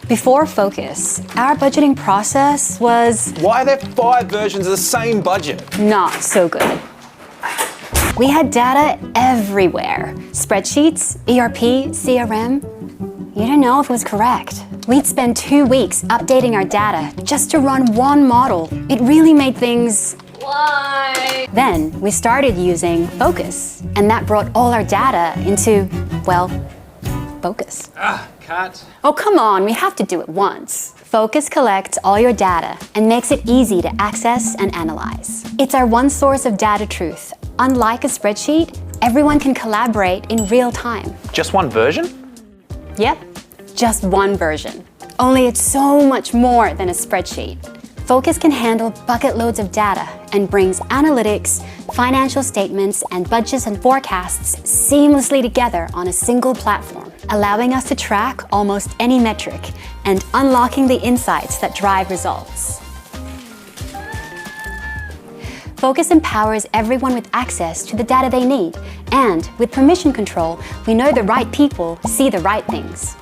Before Phocas, our budgeting process was Why are there 5 versions of the same budget? not so good. We had data everywhere. Spreadsheets, ERP, CRM. You didn't know if it was correct. We'd spend 2 weeks updating our data just to run one model. It really made things... Why? Then we started using Phocas, and that brought all our data into, well, Phocas. Cut. Oh, come on, we have to do it once. Phocas collects all your data and makes it easy to access and analyze. It's our one source of data truth. Unlike a spreadsheet, everyone can collaborate in real time. Just one version? Yep, just one version. Only it's so much more than a spreadsheet. Phocas can handle bucket loads of data and brings analytics, financial statements, and budgets and forecasts seamlessly together on a single platform, allowing us to track almost any metric and unlocking the insights that drive results. Phocas empowers everyone with access to the data they need, and with permission control, we know the right people see the right things.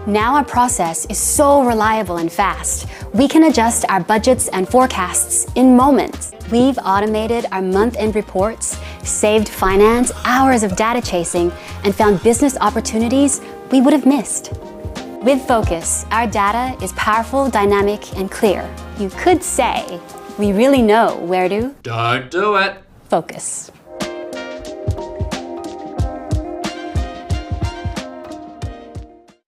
Now our process is so reliable and fast, we can adjust our budgets and forecasts in moments. We've automated our month-end reports, saved finance hours of data chasing, and found business opportunities we would have missed. With Phocas, our data is powerful, dynamic, and clear. You could say we really know where to Don't do it. focus.